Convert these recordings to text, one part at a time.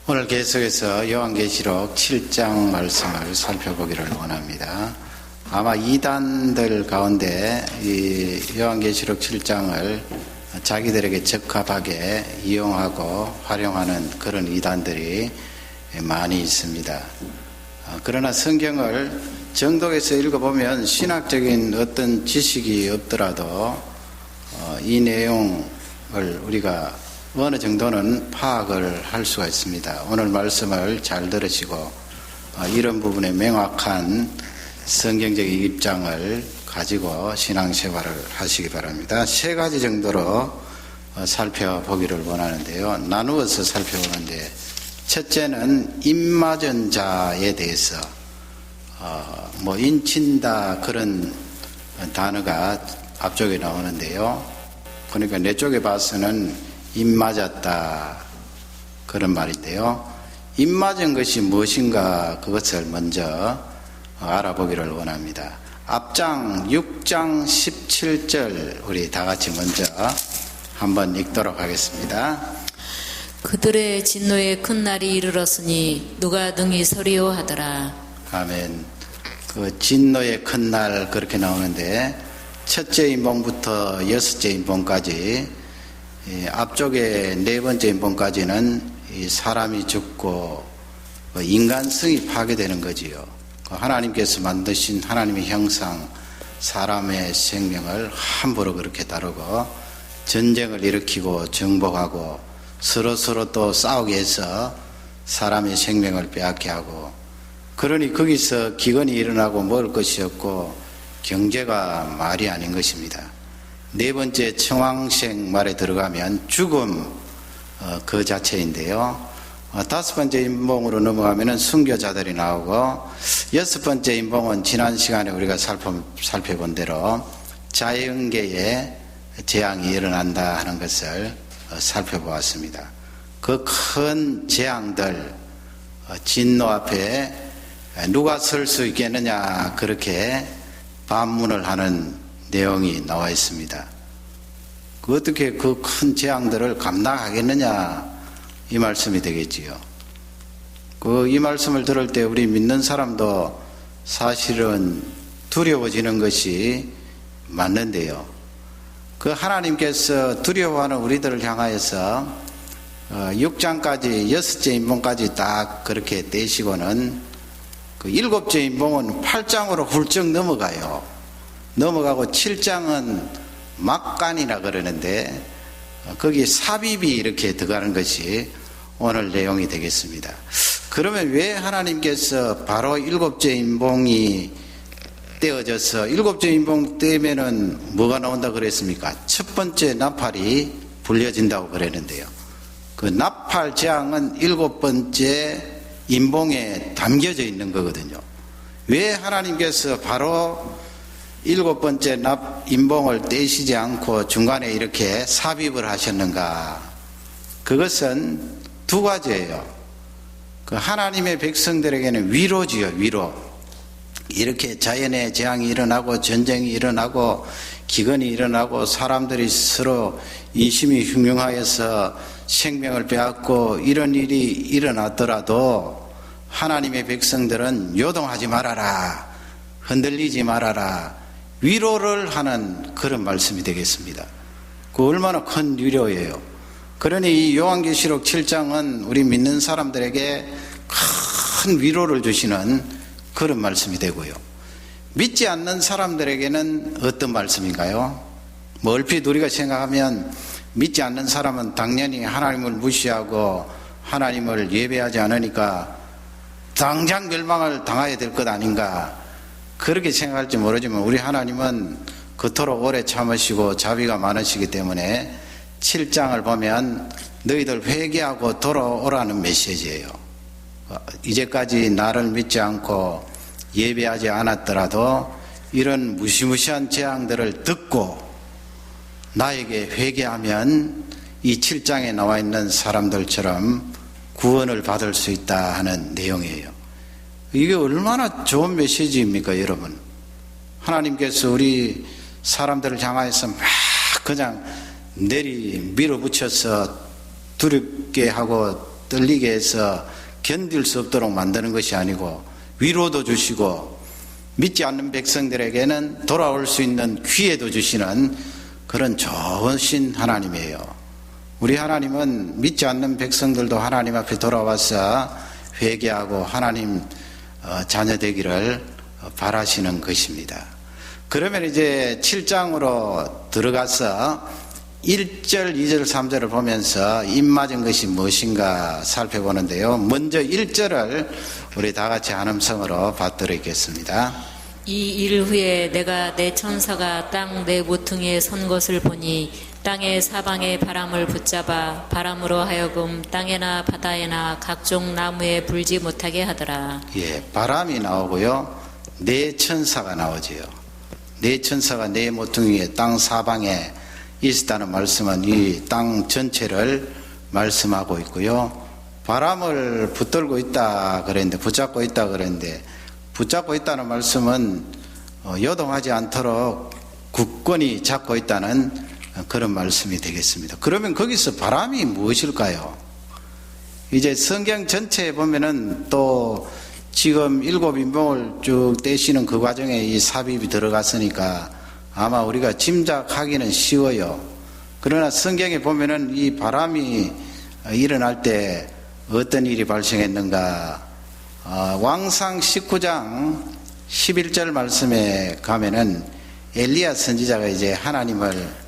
오늘 계속해서 요한계시록 7장 말씀을 살펴보기를 원합니다. 아마 이단들 가운데 이 요한계시록 7장을 자기들에게 적합하게 이용하고 활용하는 그런 이단들이 많이 있습니다. 그러나 성경을 정독해서 읽어보면 신학적인 어떤 지식이 없더라도 이 내용을 우리가 어느 정도는 파악을 할 수가 있습니다. 오늘 말씀을 잘 들으시고 이런 부분에 명확한 성경적인 입장을 가지고 신앙생활을 하시기 바랍니다. 세 가지 정도로 살펴보기를 원하는데요. 나누어서 살펴보는데, 첫째는 입맞은 자에 대해서 인친다 그런 단어가 앞쪽에 나오는데요. 그러니까 내 쪽에 봐서는 입맞았다 그런 말인데요. 입맞은 것이 무엇인가 그것을 먼저 알아보기를 원합니다. 앞장 6장 17절 우리 다 같이 먼저 한번 읽도록 하겠습니다. 그들의 진노의 큰 날이 이르렀으니 누가 능히 서리오 하더라. 아멘. 그 진노의 큰 날 그렇게 나오는데, 첫째 인봉부터 여섯째 인봉까지 앞쪽에 네 번째 인봉까지는 사람이 죽고 인간성이 파괴되는 거지요. 하나님께서 만드신 하나님의 형상, 사람의 생명을 함부로 그렇게 다루고 전쟁을 일으키고 정복하고 서로 또 싸우게 해서 사람의 생명을 빼앗게 하고, 그러니 거기서 기근이 일어나고 먹을 것이 없고 경제가 말이 아닌 것입니다. 네 번째 청황생 말에 들어가면 죽음 그 자체인데요. 다섯 번째 인봉으로 넘어가면 순교자들이 나오고, 여섯 번째 인봉은 지난 시간에 우리가 살펴본 대로 자연계에 재앙이 일어난다 하는 것을 살펴보았습니다. 그 큰 재앙들, 진노 앞에 누가 설 수 있겠느냐 그렇게 반문을 하는 내용이 나와 있습니다. 어떻게 그 큰 재앙들을 감당하겠느냐 이 말씀이 되겠지요. 이 말씀을 들을 때 우리 믿는 사람도 사실은 두려워지는 것이 맞는데요. 그 하나님께서 두려워하는 우리들을 향하여서 6장까지 여섯째 인봉까지 딱 그렇게 떼시고는 그 일곱째 인봉은 8장으로 훌쩍 넘어가고 7장은 막간이라 그러는데 거기 삽입이 이렇게 들어가는 것이 오늘 내용이 되겠습니다. 그러면 왜 하나님께서 바로 일곱째 인봉이 떼어져서, 일곱째 인봉 떼면은 뭐가 나온다 그랬습니까? 첫 번째 나팔이 불려진다고 그랬는데요. 그 나팔 재앙은 일곱 번째 인봉에 담겨져 있는 거거든요. 왜 하나님께서 바로 일곱 번째 인봉을 떼시지 않고 중간에 이렇게 삽입을 하셨는가? 그것은 두 가지예요. 그 하나님의 백성들에게는 위로지요, 위로. 이렇게 자연의 재앙이 일어나고 전쟁이 일어나고 기근이 일어나고 사람들이 서로 인심이 흉흉하여서 생명을 빼앗고 이런 일이 일어났더라도 하나님의 백성들은 요동하지 말아라, 흔들리지 말아라, 위로를 하는 그런 말씀이 되겠습니다. 그 얼마나 큰 위로예요. 그러니 이 요한계시록 7장은 우리 믿는 사람들에게 큰 위로를 주시는 그런 말씀이 되고요. 믿지 않는 사람들에게는 어떤 말씀인가요? 얼핏 우리가 생각하면 믿지 않는 사람은 당연히 하나님을 무시하고 하나님을 예배하지 않으니까 당장 멸망을 당해야 될 것 아닌가, 그렇게 생각할지 모르지만 우리 하나님은 그토록 오래 참으시고 자비가 많으시기 때문에 7장을 보면 너희들 회개하고 돌아오라는 메시지예요. 이제까지 나를 믿지 않고 예배하지 않았더라도 이런 무시무시한 재앙들을 듣고 나에게 회개하면 이 7장에 나와 있는 사람들처럼 구원을 받을 수 있다 하는 내용이에요. 이게 얼마나 좋은 메시지입니까, 여러분? 하나님께서 우리 사람들을 향하여서 막 그냥 밀어붙여서 두렵게 하고 떨리게 해서 견딜 수 없도록 만드는 것이 아니고 위로도 주시고 믿지 않는 백성들에게는 돌아올 수 있는 기회도 주시는 그런 좋으신 하나님이에요. 우리 하나님은 믿지 않는 백성들도 하나님 앞에 돌아와서 회개하고 하나님 자녀 되기를 바라시는 것입니다. 그러면 이제 7장으로 들어가서 1절, 2절, 3절을 보면서 입맞은 것이 무엇인가 살펴보는데요. 먼저 1절을 우리 다 같이 한음성으로 받들겠습니다. 이 일 후에 내가 내 천사가 땅 내 모퉁이에 선 것을 보니 땅의 사방에 바람을 붙잡아 바람으로 하여금 땅에나 바다에나 각종 나무에 불지 못하게 하더라. 예, 바람이 나오고요. 내 천사가 나오지요. 내 천사가 내 모퉁이에 땅 사방에 있었다는 말씀은 이 땅 전체를 말씀하고 있고요. 바람을 붙들고 있다 그랬는데, 붙잡고 있다 그랬는데, 붙잡고 있다는 말씀은 요동하지 않도록 굳건히 잡고 있다는 그런 말씀이 되겠습니다. 그러면 거기서 바람이 무엇일까요? 이제 성경 전체에 보면은 또 지금 7인봉을 쭉 떼시는 그 과정에 이 삽입이 들어갔으니까 아마 우리가 짐작하기는 쉬워요. 그러나 성경에 보면은 이 바람이 일어날 때 어떤 일이 발생했는가? 왕상 19장 11절 말씀에 가면은 엘리야 선지자가 이제 하나님을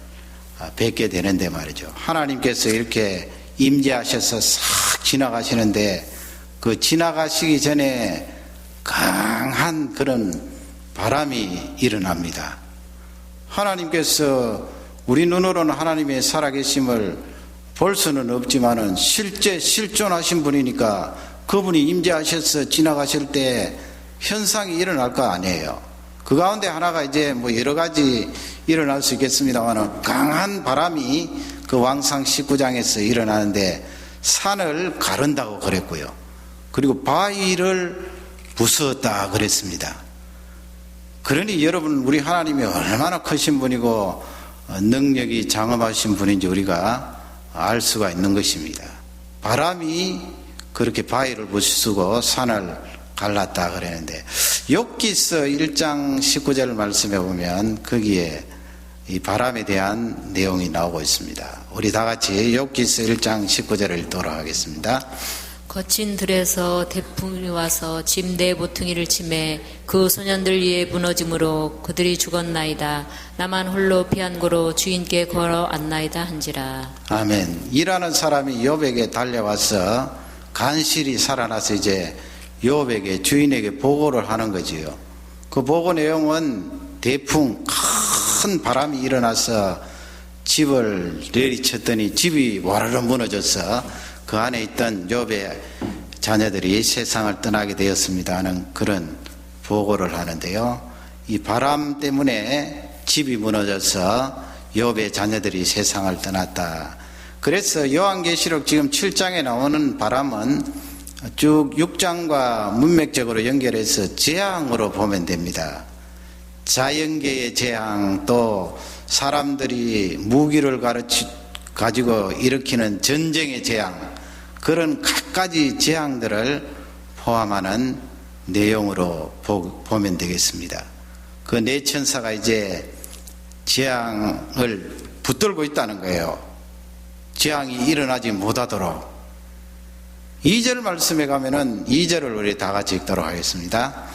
뵙게 되는데 말이죠. 하나님께서 이렇게 임재하셔서 싹 지나가시는데 그 지나가시기 전에 강한 그런 바람이 일어납니다. 하나님께서 우리 눈으로는 하나님의 살아계심을 볼 수는 없지만은 실제 실존하신 분이니까 그분이 임재하셔서 지나가실 때 현상이 일어날 거 아니에요. 그 가운데 하나가 이제 뭐 여러 가지 일어날 수 있겠습니다만은 강한 바람이 그 왕상 19장에서 일어나는데 산을 가른다고 그랬고요. 그리고 바위를 부수었다 그랬습니다. 그러니 여러분, 우리 하나님이 얼마나 크신 분이고 능력이 장엄하신 분인지 우리가 알 수가 있는 것입니다. 바람이 그렇게 바위를 부수고 산을 갈랐다 그랬는데, 욥기서 1장 19절 말씀에 보면 거기에 이 바람에 대한 내용이 나오고 있습니다. 우리 다 같이 욥기서 1장 19절을 읽도록 하겠습니다. 거친 들에서 태풍이 와서 집 내 모퉁이를 치매 그 소년들 위에 무너짐으로 그들이 죽었나이다. 나만 홀로 피한고로 주인께 걸어앉나이다 한지라. 아멘. 일하는 사람이 욥에게 달려와서 간실히 살아나서 이제 욥에게, 주인에게 보고를 하는 거지요. 그 보고 내용은 대풍, 큰 바람이 일어나서 집을 내리쳤더니 집이 와르르 무너져서 그 안에 있던 욥의 자녀들이 세상을 떠나게 되었습니다 하는 그런 보고를 하는데요. 이 바람 때문에 집이 무너져서 욥의 자녀들이 세상을 떠났다. 그래서 요한계시록 지금 7장에 나오는 바람은 쭉 6장과 문맥적으로 연결해서 재앙으로 보면 됩니다. 자연계의 재앙, 또 사람들이 무기를 가지고 일으키는 전쟁의 재앙, 그런 갖가지 재앙들을 포함하는 내용으로 보면 되겠습니다. 그 네 천사가 이제 재앙을 붙들고 있다는 거예요. 재앙이 일어나지 못하도록. 2절 말씀에 가면은 2절을 우리 다 같이 읽도록 하겠습니다.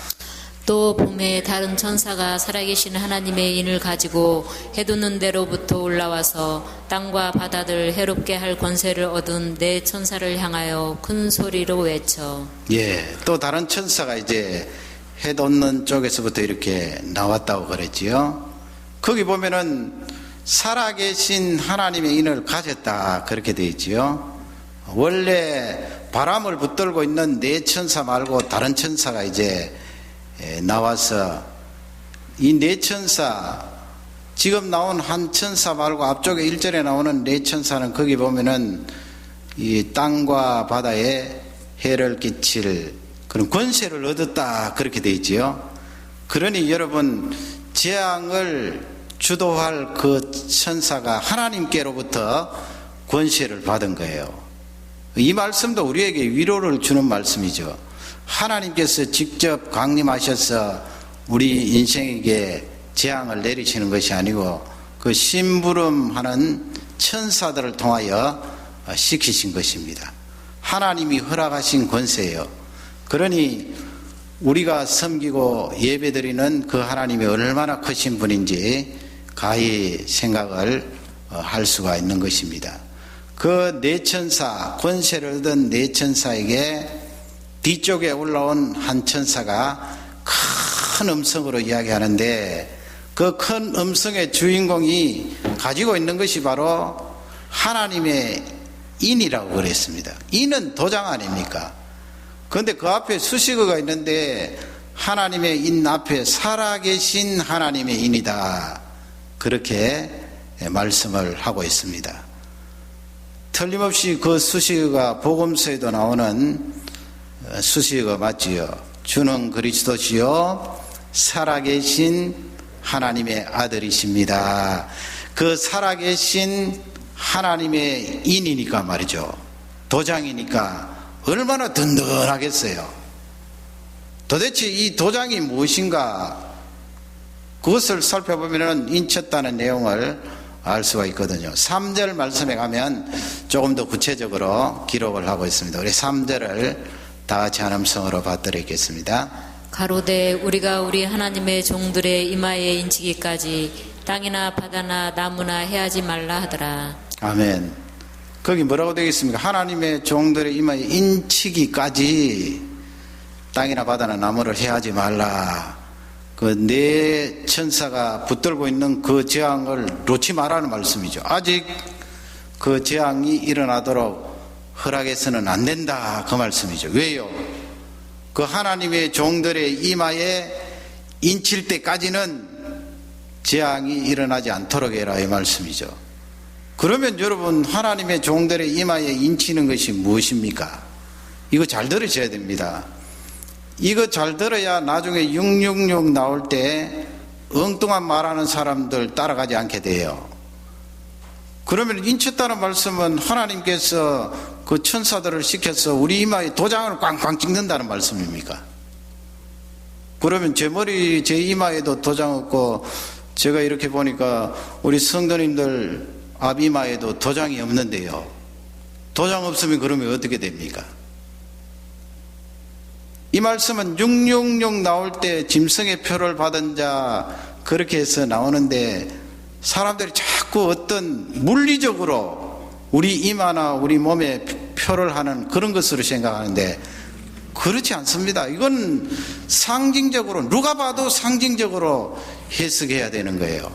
또 봄에 다른 천사가 살아계신 하나님의 인을 가지고 해두는 데로부터 올라와서 땅과 바다를 해롭게 할 권세를 얻은 네 천사를 향하여 큰 소리로 외쳐. 예, 또 다른 천사가 이제 해 돋는 쪽에서부터 이렇게 나왔다고 그랬지요. 거기 보면은 살아계신 하나님의 인을 가졌다 그렇게 되어 있지요. 원래 바람을 붙들고 있는 네 천사 말고 다른 천사가 이제 나와서 이 네 천사, 지금 나온 한 천사 말고 앞쪽에 1절에 나오는 네 천사는 거기 보면은 이 땅과 바다에 해를 끼칠 그런 권세를 얻었다 그렇게 되어 있지요. 그러니 여러분, 재앙을 주도할 그 천사가 하나님께로부터 권세를 받은 거예요. 이 말씀도 우리에게 위로를 주는 말씀이죠. 하나님께서 직접 강림하셔서 우리 인생에게 재앙을 내리시는 것이 아니고 그 심부름하는 천사들을 통하여 시키신 것입니다. 하나님이 허락하신 권세예요. 그러니 우리가 섬기고 예배드리는 그 하나님이 얼마나 크신 분인지 가히 생각을 할 수가 있는 것입니다. 그 네 천사, 권세를 얻은 네 천사에게 뒤쪽에 올라온 한 천사가 큰 음성으로 이야기하는데 그 큰 음성의 주인공이 가지고 있는 것이 바로 하나님의 인이라고 그랬습니다. 인은 도장 아닙니까? 그런데 그 앞에 수식어가 있는데 하나님의 인 앞에 살아계신 하나님의 인이다. 그렇게 말씀을 하고 있습니다. 틀림없이 그 수식어가 복음서에도 나오는 수식어가 맞지요. 주는 그리스도시요 살아계신 하나님의 아들이십니다. 그 살아계신 하나님의 인이니까 말이죠. 도장이니까 얼마나 든든하겠어요. 도대체 이 도장이 무엇인가 그것을 살펴보면 인쳤다는 내용을 알 수가 있거든요. 3절 말씀에 가면 조금 더 구체적으로 기록을 하고 있습니다. 우리 3절을 다 같이 한 음성으로 받들겠습니다. 가로되 우리가 우리 하나님의 종들의 이마에 인치기까지 땅이나 바다나 나무나 해하지 말라 하더라. 아멘. 거기 뭐라고 되겠습니까? 하나님의 종들의 이마에 인치기까지 땅이나 바다나 나무를 해하지 말라. 그 네 천사가 붙들고 있는 그 재앙을 놓지 말라는 말씀이죠. 아직 그 재앙이 일어나도록 허락해서는 안 된다. 그 말씀이죠. 왜요? 그 하나님의 종들의 이마에 인칠 때까지는 재앙이 일어나지 않도록 해라. 이 말씀이죠. 그러면 여러분 하나님의 종들의 이마에 인치는 것이 무엇입니까? 이거 잘 들으셔야 됩니다. 이거 잘 들어야 나중에 666 나올 때 엉뚱한 말하는 사람들 따라가지 않게 돼요. 그러면 인쳤다는 말씀은 하나님께서 그 천사들을 시켜서 우리 이마에 도장을 꽝꽝 찍는다는 말씀입니까? 그러면 제 머리 제 이마에도 도장 없고 제가 이렇게 보니까 우리 성도님들 앞이마에도 도장이 없는데요. 도장 없으면 그러면 어떻게 됩니까? 이 말씀은 666 나올 때 짐승의 표를 받은 자 그렇게 해서 나오는데 사람들이 자꾸 어떤 물리적으로 우리 이마나 우리 몸에 표를 하는 그런 것으로 생각하는데 그렇지 않습니다. 이건 상징적으로 누가 봐도 상징적으로 해석해야 되는 거예요.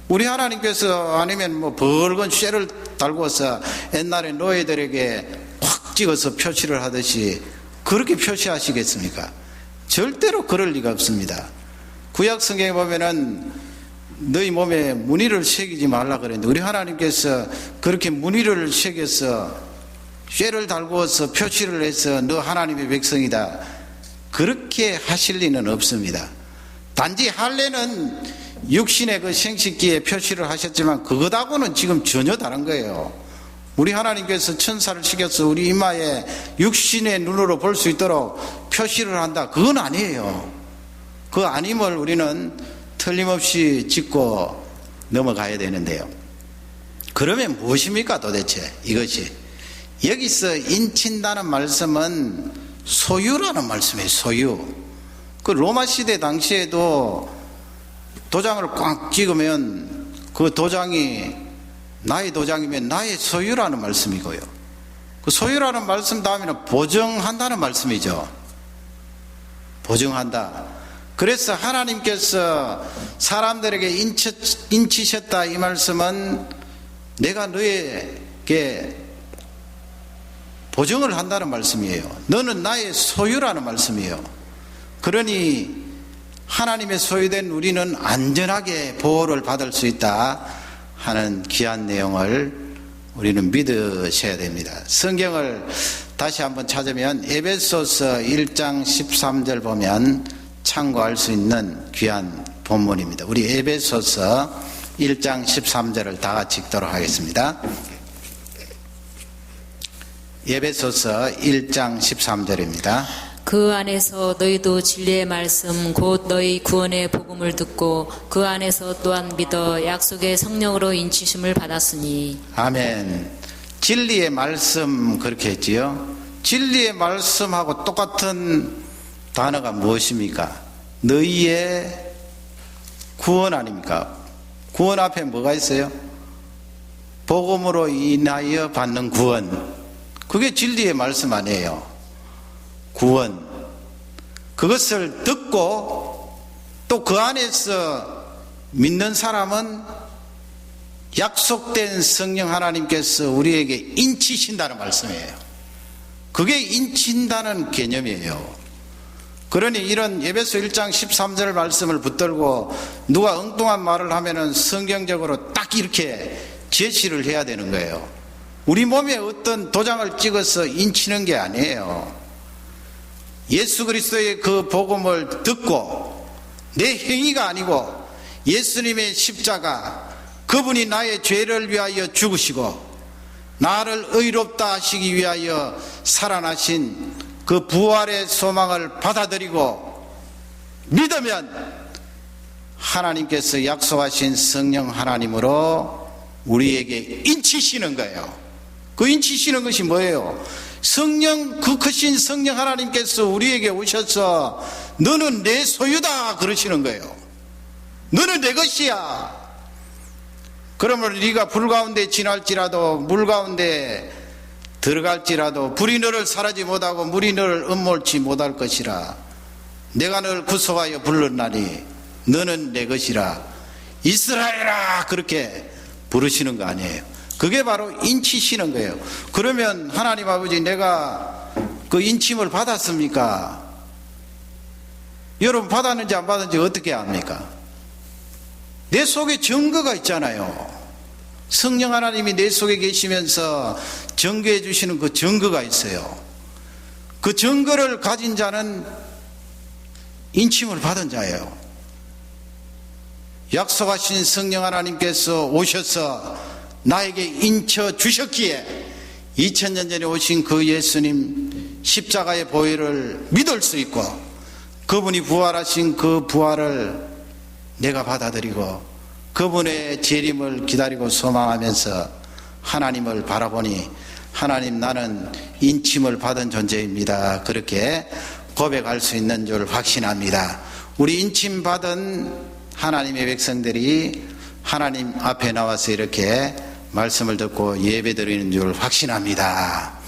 우리 하나님께서 아니면 뭐 붉은 쇠를 달고서 옛날에 노예들에게 확 찍어서 표시를 하듯이 그렇게 표시하시겠습니까? 절대로 그럴 리가 없습니다. 구약 성경에 보면은 너희 몸에 무늬를 새기지 말라 그랬는데 우리 하나님께서 그렇게 무늬를 새겨서 쇠를 달고서 표시를 해서 너 하나님의 백성이다 그렇게 하실 리는 없습니다. 단지 할례는 육신의 그 생식기에 표시를 하셨지만 그것하고는 지금 전혀 다른 거예요. 우리 하나님께서 천사를 시켜서 우리 이마에 육신의 눈으로 볼 수 있도록 표시를 한다. 그건 아니에요. 그 아님을 우리는 틀림없이 짚고 넘어가야 되는데요. 그러면 무엇입니까 도대체 이것이? 여기서 인친다는 말씀은 소유라는 말씀이에요. 소유. 그 로마 시대 당시에도 도장을 꽉 찍으면 그 도장이 나의 도장이면 나의 소유라는 말씀이고요. 그 소유라는 말씀 다음에는 보증한다는 말씀이죠. 보증한다. 그래서 하나님께서 사람들에게 인치셨다 이 말씀은 내가 너에게 보증을 한다는 말씀이에요. 너는 나의 소유라는 말씀이에요. 그러니 하나님의 소유된 우리는 안전하게 보호를 받을 수 있다 하는 귀한 내용을 우리는 믿으셔야 됩니다. 성경을 다시 한번 찾으면 에베소서 1장 13절 보면 참고할 수 있는 귀한 본문입니다. 우리 에베소서 1장 13절을 다 같이 읽도록 하겠습니다. 에베소서 1장 13절입니다. 그 안에서 너희도 진리의 말씀 곧 너희 구원의 복음을 듣고 그 안에서 또한 믿어 약속의 성령으로 인치심을 받았으니. 아멘. 진리의 말씀 그렇게 했지요. 진리의 말씀하고 똑같은 단어가 무엇입니까? 너희의 구원 아닙니까? 구원 앞에 뭐가 있어요? 복음으로 인하여 받는 구원. 그게 진리의 말씀 아니에요. 구원. 그것을 듣고 또 그 안에서 믿는 사람은 약속된 성령 하나님께서 우리에게 인치신다는 말씀이에요. 그게 인친다는 개념이에요. 그러니 이런 에베소 1장 13절 말씀을 붙들고 누가 엉뚱한 말을 하면은 성경적으로 딱 이렇게 제시를 해야 되는 거예요. 우리 몸에 어떤 도장을 찍어서 인치는 게 아니에요. 예수 그리스도의 그 복음을 듣고 내 행위가 아니고 예수님의 십자가, 그분이 나의 죄를 위하여 죽으시고 나를 의롭다 하시기 위하여 살아나신 그 부활의 소망을 받아들이고 믿으면 하나님께서 약속하신 성령 하나님으로 우리에게 인치시는 거예요. 그 인치시는 것이 뭐예요? 성령, 그 크신 성령 하나님께서 우리에게 오셔서 너는 내 소유다 그러시는 거예요. 너는 내 것이야. 그러면 네가 불 가운데 지날지라도 물 가운데 들어갈지라도 불이 너를 사르지 못하고 물이 너를 음몰치 못할 것이라. 내가 너를 구속하여 불렀나니 너는 내 것이라. 이스라엘아 그렇게 부르시는 거 아니에요. 그게 바로 인치시는 거예요. 그러면 하나님 아버지 내가 그 인침을 받았습니까? 여러분 받았는지 안 받았는지 어떻게 압니까? 내 속에 증거가 있잖아요. 성령 하나님이 내 속에 계시면서 증거해 주시는 그 증거가 있어요. 그 증거를 가진 자는 인침을 받은 자예요. 약속하신 성령 하나님께서 오셔서 나에게 인쳐 주셨기에 2000년 전에 오신 그 예수님 십자가의 보혈을 믿을 수 있고 그분이 부활하신 그 부활을 내가 받아들이고 그분의 재림을 기다리고 소망하면서 하나님을 바라보니 하나님 나는 인침을 받은 존재입니다. 그렇게 고백할 수 있는 줄 확신합니다. 우리 인침 받은 하나님의 백성들이 하나님 앞에 나와서 이렇게 말씀을 듣고 예배 드리는 줄 확신합니다.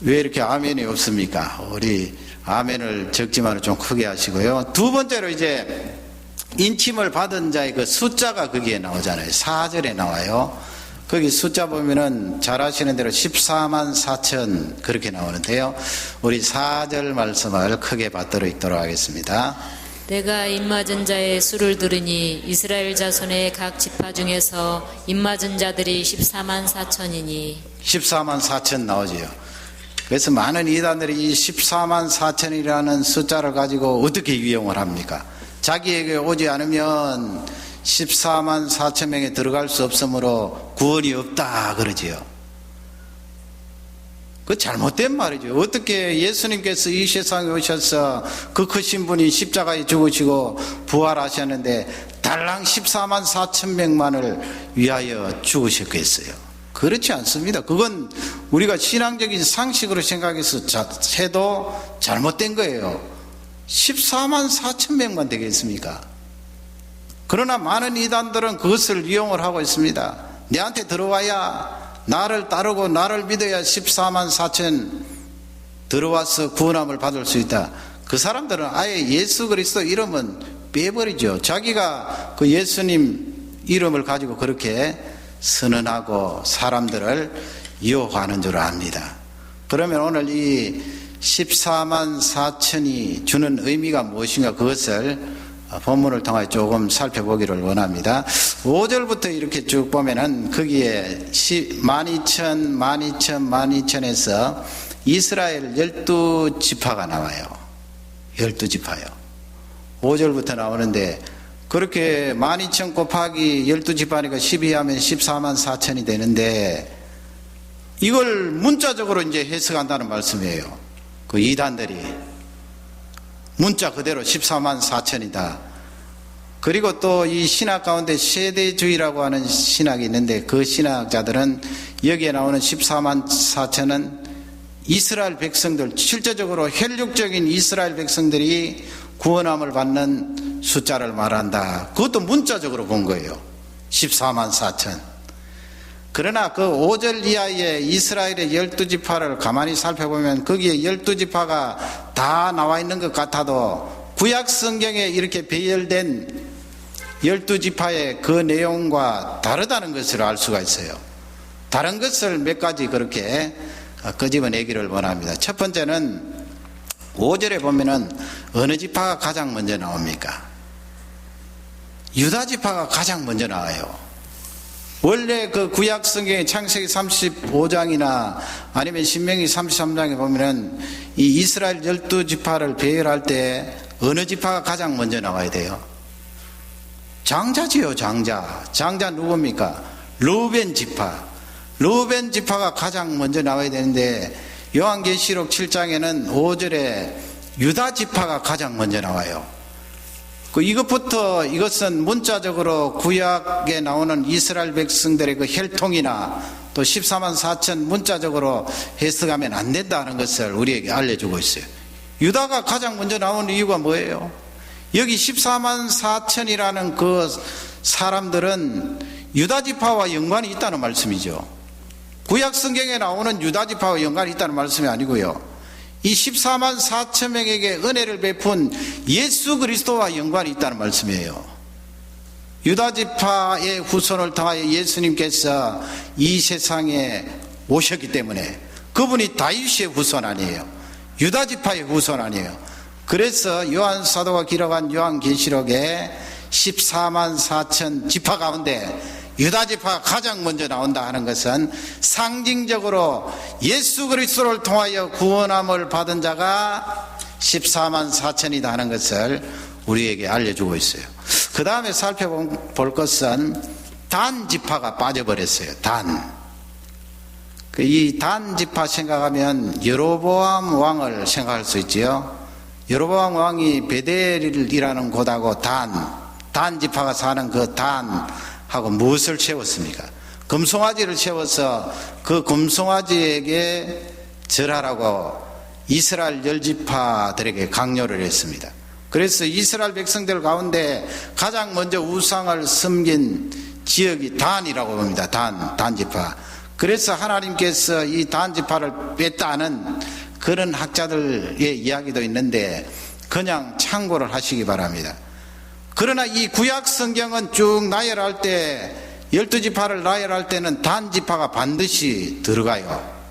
왜 이렇게 아멘이 없습니까? 우리 아멘을 적지만 좀 크게 하시고요. 두 번째로 이제 인침을 받은 자의 그 숫자가 거기에 나오잖아요. 4절에 나와요. 거기 숫자 보면은 잘 아시는 대로 14만 4천 그렇게 나오는데요. 우리 4절 말씀을 크게 받들어 읽도록 하겠습니다. 내가 입맞은 자의 수를 들으니 이스라엘 자손의 각 지파 중에서 입맞은 자들이 14만 4천이니 14만 4천 나오지요. 그래서 많은 이단들이 이 14만 4천이라는 숫자를 가지고 어떻게 유용을 합니까? 자기에게 오지 않으면 14만 4천 명에 들어갈 수 없으므로 구원이 없다 그러지요. 그 잘못된 말이죠. 어떻게 예수님께서 이 세상에 오셔서 그 크신 분이 십자가에 죽으시고 부활하셨는데 달랑 14만 4천 명만을 위하여 죽으셨겠어요? 그렇지 않습니다. 그건 우리가 신앙적인 상식으로 생각해서 해도 잘못된 거예요. 14만 4천 명만 되겠습니까? 그러나 많은 이단들은 그것을 이용을 하고 있습니다. 내한테 들어와야 나를 따르고 나를 믿어야 14만 4천 들어와서 구원함을 받을 수 있다. 그 사람들은 아예 예수 그리스도 이름은 빼버리죠. 자기가 그 예수님 이름을 가지고 그렇게 선언하고 사람들을 유혹하는 줄 압니다. 그러면 오늘 이 14만 4천이 주는 의미가 무엇인가 그것을 본문을 통해 조금 살펴보기를 원합니다. 5절부터 이렇게 쭉 보면은 거기에 12,000에서 이스라엘 12지파가 나와요. 12지파요. 5절부터 나오는데 그렇게 12,000 곱하기 12지파니까 12하면 14만 4천이 되는데 이걸 문자적으로 이제 해석한다는 말씀이에요. 그 이단들이 문자 그대로 14만 4천이다. 그리고 또 이 신학 가운데 세대주의라고 하는 신학이 있는데 그 신학자들은 여기에 나오는 14만 4천은 이스라엘 백성들, 실제적으로 혈육적인 이스라엘 백성들이 구원함을 받는 숫자를 말한다. 그것도 문자적으로 본 거예요. 14만 4천. 그러나 그 5절 이하의 이스라엘의 12지파를 가만히 살펴보면 거기에 12지파가 다 나와 있는 것 같아도 구약 성경에 이렇게 배열된 12지파의 그 내용과 다르다는 것을 알 수가 있어요. 다른 것을 몇 가지 그렇게 끄집어내기를 원합니다. 첫 번째는 5절에 보면은 어느 지파가 가장 먼저 나옵니까? 유다 지파가 가장 먼저 나와요. 원래 그 구약 성경의 창세기 35장이나 아니면 신명기 33장에 보면은 이 이스라엘 12지파를 배열할 때 어느 지파가 가장 먼저 나와야 돼요? 장자지요, 장자. 장자 누굽니까? 르우벤 지파. 르우벤 지파가 가장 먼저 나와야 되는데 요한계시록 7장에는 5절에 유다 지파가 가장 먼저 나와요. 이것은 문자적으로 구약에 나오는 이스라엘 백성들의 그 혈통이나 또 14만 4천 문자적으로 해석하면 안 된다는 것을 우리에게 알려주고 있어요. 유다가 가장 먼저 나오는 이유가 뭐예요? 여기 14만 4천이라는 그 사람들은 유다 지파와 연관이 있다는 말씀이죠. 구약 성경에 나오는 유다 지파와 연관이 있다는 말씀이 아니고요. 이 14만 4천 명에게 은혜를 베푼 예수 그리스도와 연관이 있다는 말씀이에요. 유다 지파의 후손을 통하여 예수님께서 이 세상에 오셨기 때문에 그분이 다윗의 후손 아니에요. 유다 지파의 후손 아니에요. 그래서 요한 사도가 기록한 요한계시록에 14만 4천 지파 가운데 유다 지파가 가장 먼저 나온다 하는 것은 상징적으로 예수 그리스도를 통하여 구원함을 받은 자가 14만 4천이다 하는 것을 우리에게 알려주고 있어요. 그 다음에 살펴볼 것은 단 지파가 빠져버렸어요. 이 단 지파 생각하면 여로보암 왕을 생각할 수 있지요. 여로보암 왕이 베델이라는 곳하고 단 지파가 사는 그 단하고 무엇을 채웠습니까? 금송아지를 채워서 그 금송아지에게 절하라고 이스라엘 10지파들에게 강요를 했습니다. 그래서 이스라엘 백성들 가운데 가장 먼저 우상을 섬긴 지역이 단이라고 봅니다. 단지파. 그래서 하나님께서 이 단지파를 뺐다는 그런 학자들의 이야기도 있는데 그냥 참고를 하시기 바랍니다. 그러나 이 구약 성경은 쭉 나열할 때 12지파를 나열할 때는 단지파가 반드시 들어가요.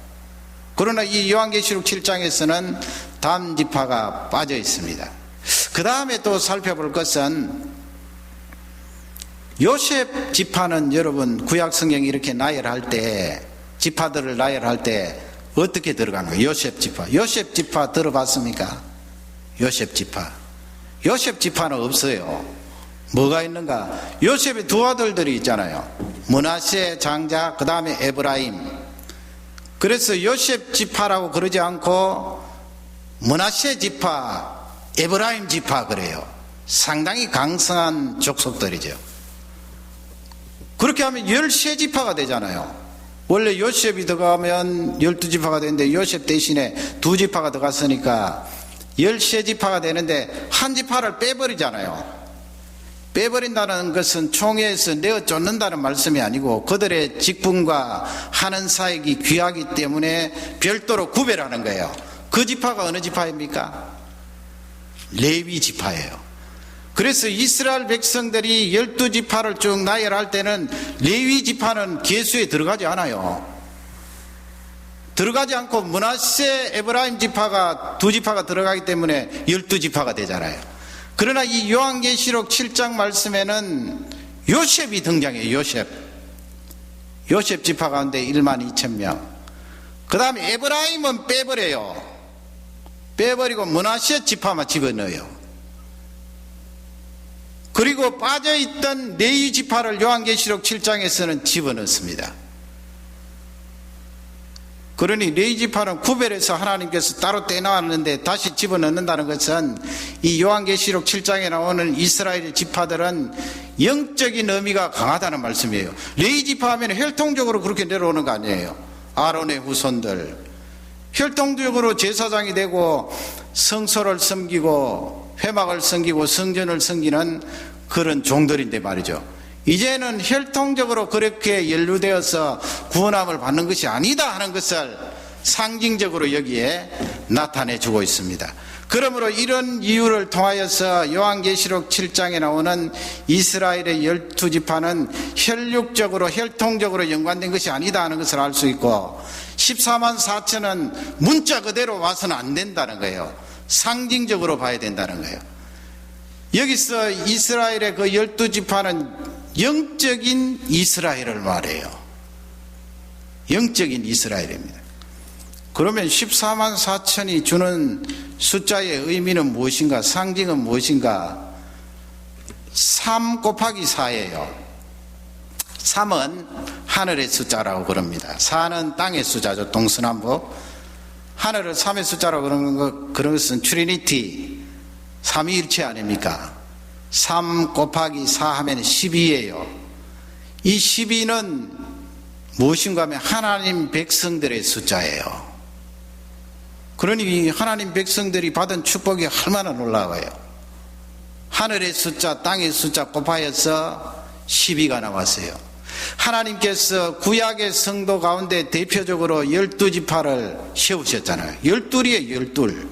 그러나 이 요한계시록 7장에서는 단지파가 빠져 있습니다. 그 다음에 또 살펴볼 것은 요셉 지파는 여러분 구약 성경이 이렇게 나열할 때 지파들을 나열할 때 어떻게 들어가는 거예요? 요셉 지파 들어봤습니까? 요셉 지파는 없어요. 뭐가 있는가? 요셉의 두 아들들이 있잖아요. 므낫세 장자, 그 다음에 에브라임. 그래서 요셉 지파라고 그러지 않고 므낫세 지파, 에브라임 지파 그래요. 상당히 강성한 족속들이죠. 그렇게 하면 13지파가 되잖아요. 원래 요셉이 들어가면 12지파가 되는데 요셉 대신에 2지파가 들어갔으니까 13지파가 되는데 한 지파를 빼버리잖아요. 빼버린다는 것은 총회에서 내어 쫓는다는 말씀이 아니고 그들의 직분과 하는 사역이 귀하기 때문에 별도로 구별하는 거예요. 그 지파가 어느 지파입니까? 레위 지파예요. 그래서 이스라엘 백성들이 12지파를 쭉 나열할 때는 레위 지파는 계수에 들어가지 않아요. 들어가지 않고 므낫세 에브라임 지파가 2지파가 들어가기 때문에 12지파가 되잖아요. 그러나 이 요한계시록 7장 말씀에는 요셉이 등장해요. 요셉 지파 가운데 1만 2천 명. 그 다음에 에브라임은 빼버려요. 빼버리고 므낫세 지파만 집어넣어요. 그리고 빠져있던 레위 지파를 요한계시록 7장에서는 집어넣습니다. 그러니 레위지파는 구별해서 하나님께서 따로 떼어놨는데 다시 집어넣는다는 것은 이 요한계시록 7장에 나오는 이스라엘 지파들은 영적인 의미가 강하다는 말씀이에요. 레위지파 하면 혈통적으로 그렇게 내려오는 거 아니에요. 아론의 후손들 혈통적으로 제사장이 되고 성소를 섬기고 회막을 섬기고 성전을 섬기는 그런 종들인데 말이죠. 이제는 혈통적으로 그렇게 연루되어서 구원함을 받는 것이 아니다 하는 것을 상징적으로 여기에 나타내 주고 있습니다. 그러므로 이런 이유를 통하여서 요한계시록 7장에 나오는 이스라엘의 12지파는 혈육적으로 혈통적으로 연관된 것이 아니다 하는 것을 알 수 있고 14만 4천은 문자 그대로 와서는 안 된다는 거예요. 상징적으로 봐야 된다는 거예요. 여기서 이스라엘의 그 12지파는 영적인 이스라엘을 말해요. 영적인 이스라엘입니다. 그러면 14만 4천이 주는 숫자의 의미는 무엇인가? 상징은 무엇인가? 3 곱하기 4예요. 3은 하늘의 숫자라고 그럽니다. 4는 땅의 숫자죠. 동서남북. 하늘을 3의 숫자라고 그런 것은 트리니티, 삼위일체 아닙니까? 3 곱하기 4 하면 12예요. 이 12는 무엇인가 하면 하나님 백성들의 숫자예요. 그러니 하나님 백성들이 받은 축복이 얼마나 놀라워요. 하늘의 숫자, 땅의 숫자 곱하여서 12가 나왔어요. 하나님께서 구약의 성도 가운데 대표적으로 12지파를 세우셨잖아요. 12이에요, 12.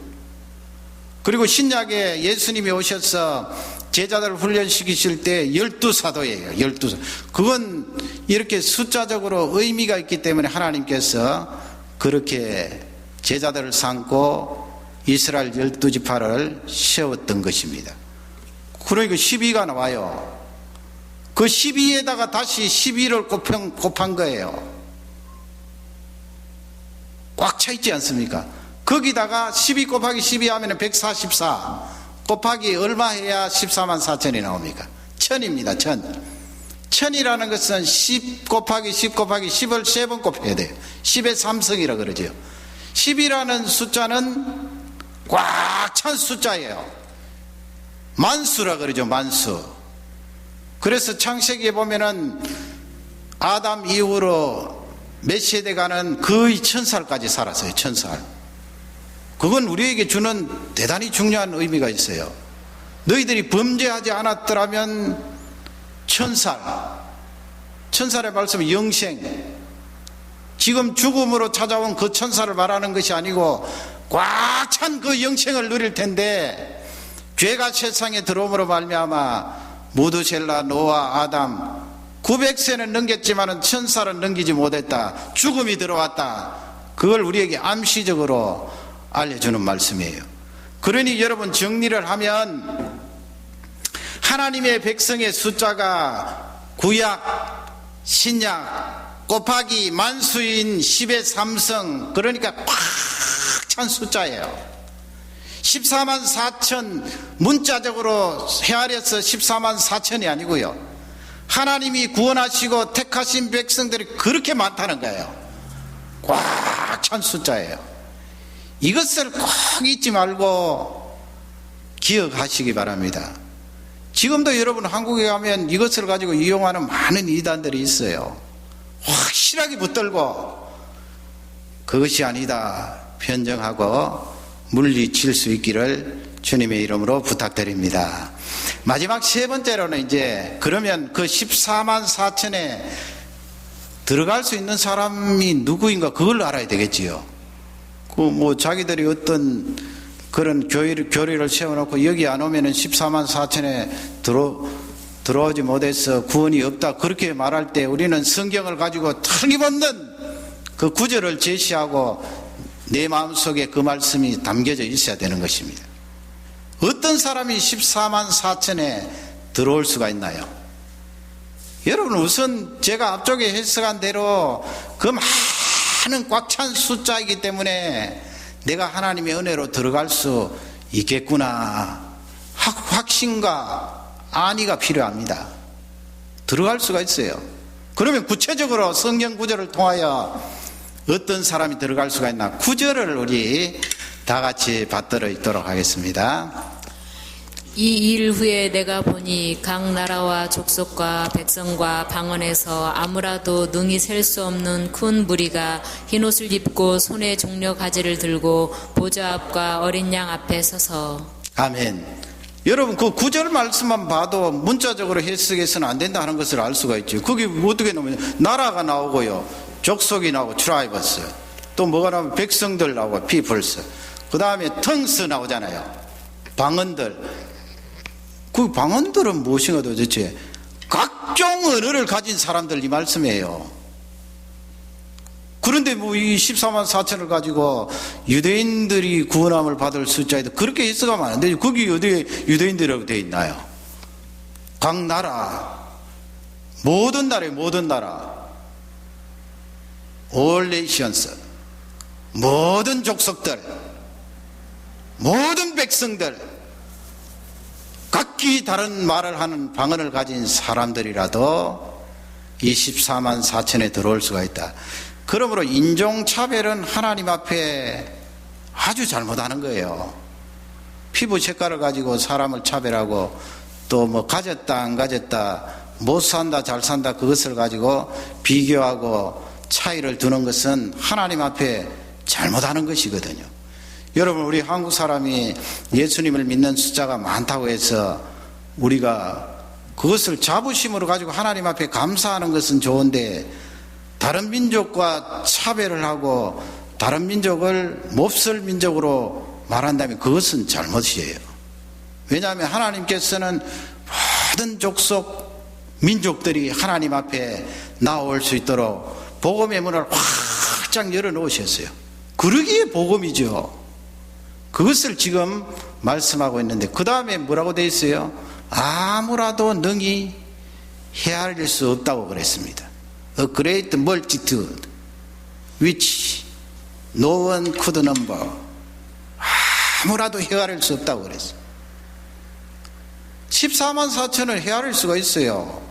그리고 신약에 예수님이 오셔서 제자들을 훈련시키실 때 12사도예요. 12사도. 그건 이렇게 숫자적으로 의미가 있기 때문에 하나님께서 그렇게 제자들을 삼고 이스라엘 12지파를 세웠던 것입니다. 그러니까 12가 나와요. 그 12에다가 다시 12를 곱한 거예요. 꽉 차 있지 않습니까? 거기다가 12 곱하기 12 하면 144 곱하기 얼마 해야 14만 4천이 나옵니까? 1000입니다. 1000. 1000이라는 것은 10 곱하기 10 곱하기 10을 3번 곱해야 돼요. 10의 3승이라 그러죠. 10이라는 숫자는 꽉 찬 숫자예요. 만수라 그러죠. 만수. 그래서 창세기에 보면은 아담 이후로 몇 세대 가는 거의 1000살까지 살았어요. 1000살. 그건 우리에게 주는 대단히 중요한 의미가 있어요. 너희들이 범죄하지 않았더라면 1000살. 1000살의 말씀은 영생. 지금 죽음으로 찾아온 그 1000살을 말하는 것이 아니고 꽉 찬 그 영생을 누릴 텐데 죄가 세상에 들어옴으로 말미암아 무드셀라, 노아, 아담 900세는 넘겼지만 1000살은 넘기지 못했다. 죽음이 들어왔다. 그걸 우리에게 암시적으로 알려주는 말씀이에요. 그러니 여러분 정리를 하면 하나님의 백성의 숫자가 구약, 신약 곱하기 만수인 10의 3성, 그러니까 꽉 찬 숫자예요. 14만 4천 문자적으로 헤아려서 14만 4천이 아니고요. 하나님이 구원하시고 택하신 백성들이 그렇게 많다는 거예요. 꽉 찬 숫자예요. 이것을 꼭 잊지 말고 기억하시기 바랍니다. 지금도 여러분 한국에 가면 이것을 가지고 이용하는 많은 이단들이 있어요. 확실하게 붙들고 그것이 아니다 변정하고 물리칠 수 있기를 주님의 이름으로 부탁드립니다. 마지막 세 번째로는 이제 그러면 그 14만 4천에 들어갈 수 있는 사람이 누구인가 그걸 알아야 되겠지요. 그 뭐 자기들이 어떤 그런 교리를 세워놓고 여기 안 오면은 14만 4천에 들어오지 못해서 구원이 없다 그렇게 말할 때 우리는 성경을 가지고 틀림없는 그 구절을 제시하고 내 마음속에 그 말씀이 담겨져 있어야 되는 것입니다. 어떤 사람이 14만 4천에 들어올 수가 있나요? 여러분 우선 제가 앞쪽에 해석한 대로 그 많은 꽉 찬 숫자이기 때문에 내가 하나님의 은혜로 들어갈 수 있겠구나 확신과 안위가 필요합니다. 들어갈 수가 있어요. 그러면 구체적으로 성경 구절을 통하여 어떤 사람이 들어갈 수가 있나? 9절을 우리 다 같이 받들어 있도록 하겠습니다. 이 일 후에 내가 보니 각 나라와 족속과 백성과 방언에서 아무라도 능히 셀 수 없는 큰 무리가 흰옷을 입고 손에 종려 가지를 들고 보좌 앞과 어린 양 앞에 서서. 아멘. 여러분 그 9절 말씀만 봐도 문자적으로 해석해서는 안 된다 하는 것을 알 수가 있죠. 거기 어떻게 나오면 나라가 나오고요, 족속이 나오고 트라이버스, 또 뭐가 나오면 백성들 나오고 피플스, 그 다음에 텅스 나오잖아요. 방언들. 그 방언들은 무엇인가 도대체? 각종 언어를 가진 사람들 이 말씀이에요. 그런데 뭐 이 14만 4천을 가지고 유대인들이 구원함을 받을 숫자에도 그렇게 해석하면 안 되죠. 거기 어디에 유대인들이라고 되어 있나요? 각 나라, 모든 나라에 모든 나라, all nations, 모든 족속들, 모든 백성들, 각기 다른 말을 하는 방언을 가진 사람들이라도 이 14만 4천에 들어올 수가 있다. 그러므로 인종차별은 하나님 앞에 아주 잘못하는 거예요. 피부 색깔을 가지고 사람을 차별하고 또 뭐 가졌다 안 가졌다, 못 산다 잘 산다, 그것을 가지고 비교하고 차이를 두는 것은 하나님 앞에 잘못하는 것이거든요. 여러분, 우리 한국 사람이 예수님을 믿는 숫자가 많다고 해서 우리가 그것을 자부심으로 가지고 하나님 앞에 감사하는 것은 좋은데, 다른 민족과 차별을 하고 다른 민족을 몹쓸 민족으로 말한다면 그것은 잘못이에요. 왜냐하면 하나님께서는 모든 족속 민족들이 하나님 앞에 나올 수 있도록 복음의 문을 활짝 열어놓으셨어요. 그러기에 복음이죠. 그것을 지금 말씀하고 있는데, 그 다음에 뭐라고 되어 있어요? 아무라도 능히 헤아릴 수 없다고 그랬습니다. A great multitude which no one could number. 아무라도 헤아릴 수 없다고 그랬어요. 14만 4천을 헤아릴 수가 있어요.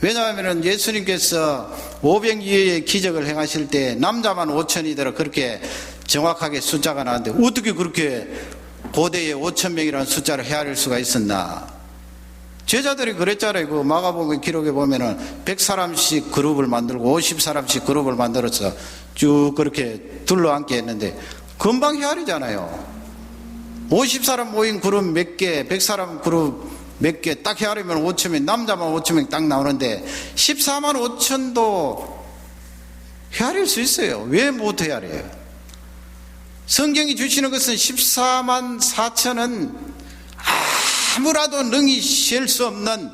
왜냐하면 예수님께서 500여의 기적을 행하실 때 남자만 5천이더라, 그렇게 정확하게 숫자가 나왔는데 어떻게 그렇게 고대에 5,000명이라는 숫자를 헤아릴 수가 있었나? 제자들이 그랬잖아요. 그 마가복음 기록에 보면은 100사람씩 그룹을 만들고 50사람씩 그룹을 만들어서 쭉 그렇게 둘러앉게 했는데 금방 헤아리잖아요. 50사람 모인 그룹 몇 개, 100사람 그룹 몇 개 딱 헤아리면 5,000명, 남자만 5,000명 딱 나오는데 14만 5천도 헤아릴 수 있어요. 왜 못 헤아려요? 성경이 주시는 것은 14만 4천은 아무라도 능히 셀 수 없는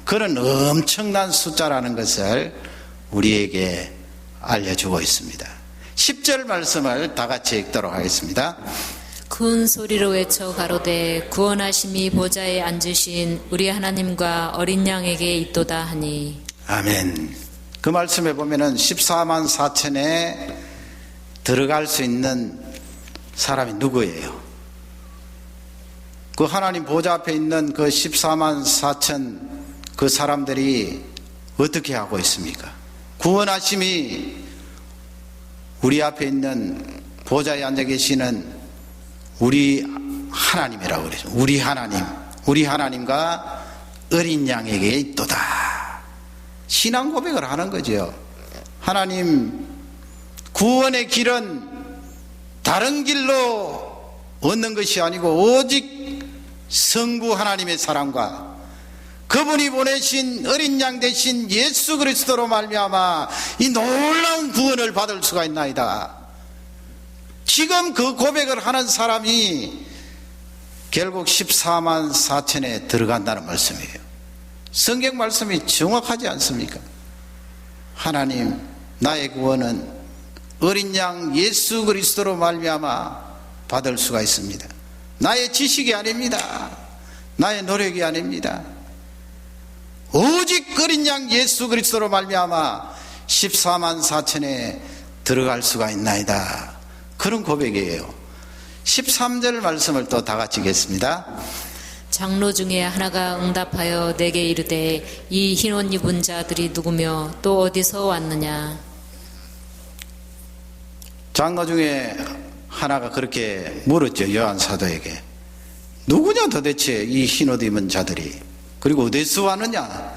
그런 엄청난 숫자라는 것을 우리에게 알려주고 있습니다. 10절 말씀을 다 같이 읽도록 하겠습니다. 큰 소리로 외쳐 가로되 구원하심이 보좌에 앉으신 우리 하나님과 어린 양에게 있도다 하니. 아멘. 그 말씀에 보면은 14만 4천에 들어갈 수 있는 사람이 누구예요? 그 하나님 보좌 앞에 있는 그 14만 4천 그 사람들이 어떻게 하고 있습니까? 구원하심이 우리 앞에 있는 보좌에 앉아 계시는 우리 하나님이라고 그러죠. 우리 하나님, 우리 하나님과 어린 양에게 있도다. 신앙 고백을 하는 거죠. 하나님, 구원의 길은 다른 길로 얻는 것이 아니고 오직 성부 하나님의 사랑과 그분이 보내신 어린 양 대신 예수 그리스도로 말미암아 이 놀라운 구원을 받을 수가 있나이다. 지금 그 고백을 하는 사람이 결국 14만 4천에 들어간다는 말씀이에요. 성경 말씀이 정확하지 않습니까? 하나님, 나의 구원은 어린 양 예수 그리스도로 말미암아 받을 수가 있습니다. 나의 지식이 아닙니다. 나의 노력이 아닙니다. 오직 어린 양 예수 그리스도로 말미암아 14만 4천에 들어갈 수가 있나이다. 그런 고백이에요. 13절 말씀을 또 다 같이 읽겠습니다. 장로 중에 하나가 응답하여 내게 이르되 이 흰옷 입은 자들이 누구며 또 어디서 왔느냐? 장로 중에 하나가 그렇게 물었죠. 요한 사도에게. 누구냐 도대체 이 흰옷 입은 자들이. 그리고 어디서 왔느냐.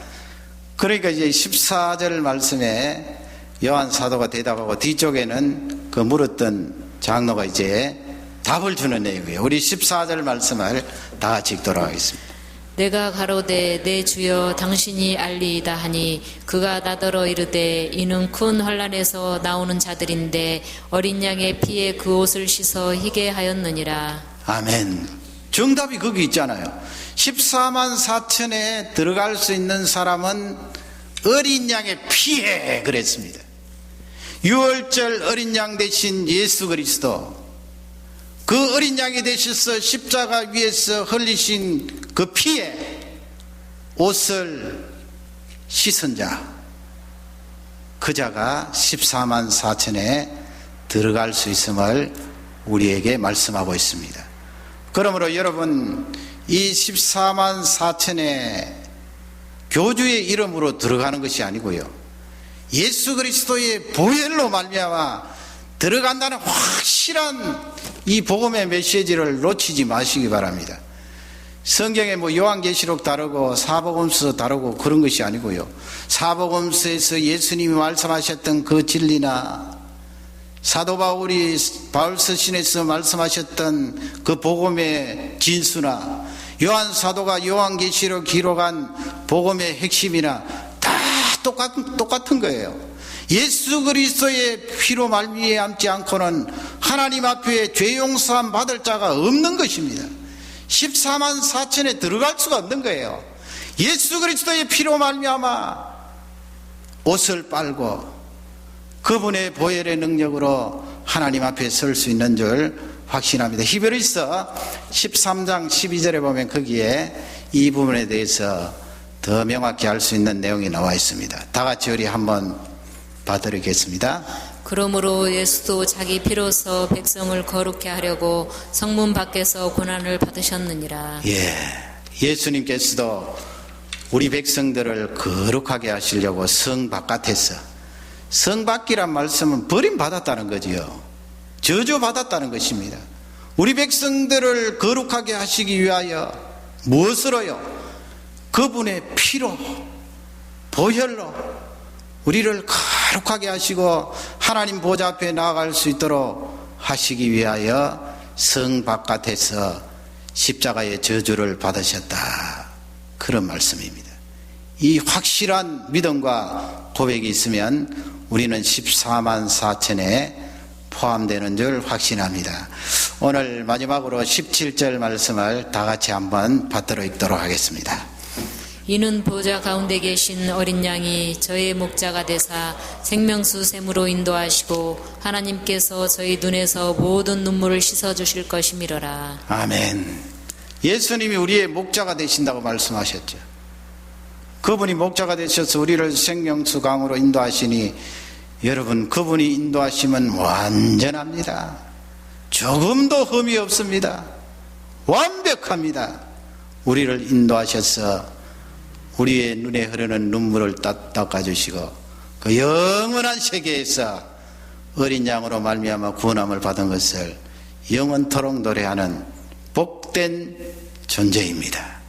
그러니까 이제 14절 말씀에 요한 사도가 대답하고 뒤쪽에는 그 물었던 장로가 이제 답을 주는 내용이에요. 우리 14절 말씀을 다 같이 읽도록 하겠습니다. 내가 가로되 내 주여 당신이 알리이다 하니 그가 나더러 이르되 이는 큰 환란에서 나오는 자들인데 어린 양의 피에 그 옷을 씻어 희게 하였느니라. 아멘. 정답이 거기 있잖아요. 14만 4천에 들어갈 수 있는 사람은 어린 양의 피에 그랬습니다. 6월절 어린 양 대신 예수 그리스도, 그 어린 양이 되셔서 십자가 위에서 흘리신 그 피에 옷을 씻은 자, 그 자가 14만 4천에 들어갈 수 있음을 우리에게 말씀하고 있습니다. 그러므로 여러분, 이 14만 4천에 교주의 이름으로 들어가는 것이 아니고요, 예수 그리스도의 보혈로 말미암아 들어간다는 확실한 이 복음의 메시지를 놓치지 마시기 바랍니다. 성경에 뭐 요한계시록 다르고 사복음서 다르고 그런 것이 아니고요, 사복음서에서 예수님이 말씀하셨던 그 진리나 사도 바울이 바울 서신에서 말씀하셨던 그 복음의 진수나 요한 사도가 요한계시록 기록한 복음의 핵심이나 다 똑같은 거예요. 예수 그리스도의 피로 말미암지 않고는 하나님 앞에 죄 용서함 받을 자가 없는 것입니다. 14만 4천에 들어갈 수가 없는 거예요. 예수 그리스도의 피로 말미암아 옷을 빨고 그분의 보혈의 능력으로 하나님 앞에 설 수 있는 줄 확신합니다. 히브리서 13장 12절에 보면 거기에 이 부분에 대해서 더 명확히 알 수 있는 내용이 나와 있습니다. 다 같이 우리 한번 봐드리겠습니다. 그러므로 예수도 자기 피로서 백성을 거룩케 하려고 성문 밖에서 고난을 받으셨느니라. 예수님께서도 우리 백성들을 거룩하게 하시려고 성 바깥에서, 성 밖이란 말씀은 버림받았다는 거지요. 저주받았다는 것입니다. 우리 백성들을 거룩하게 하시기 위하여 무엇으로요? 그분의 피로, 보혈로 우리를 거룩하게 하시고 하나님 보좌 앞에 나아갈 수 있도록 하시기 위하여 성 바깥에서 십자가의 저주를 받으셨다, 그런 말씀입니다. 이 확실한 믿음과 고백이 있으면 우리는 14만 4천에 포함되는 줄 확신합니다. 오늘 마지막으로 17절 말씀을 다 같이 한번 받들어 읽도록 하겠습니다. 이는 보좌 가운데 계신 어린 양이 저의 목자가 되사 생명수 샘으로 인도하시고 하나님께서 저희 눈에서 모든 눈물을 씻어주실 것이미러라. 아멘. 예수님이 우리의 목자가 되신다고 말씀하셨죠. 그분이 목자가 되셔서 우리를 생명수 강으로 인도하시니 여러분, 그분이 인도하시면 완전합니다. 조금도 흠이 없습니다. 완벽합니다. 우리를 인도하셔서 우리의 눈에 흐르는 눈물을 닦아주시고 그 영원한 세계에서 어린 양으로 말미암아 구원함을 받은 것을 영원토록 노래하는 복된 존재입니다.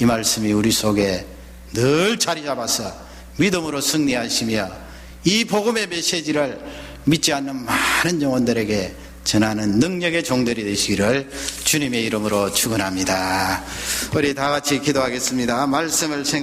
이 말씀이 우리 속에 늘 자리 잡아서 믿음으로 승리하시며 이 복음의 메시지를 믿지 않는 많은 영혼들에게 전하는 능력의 종들이 되시기를 주님의 이름으로 축원합니다. 우리 다 같이 기도하겠습니다. 말씀을 생각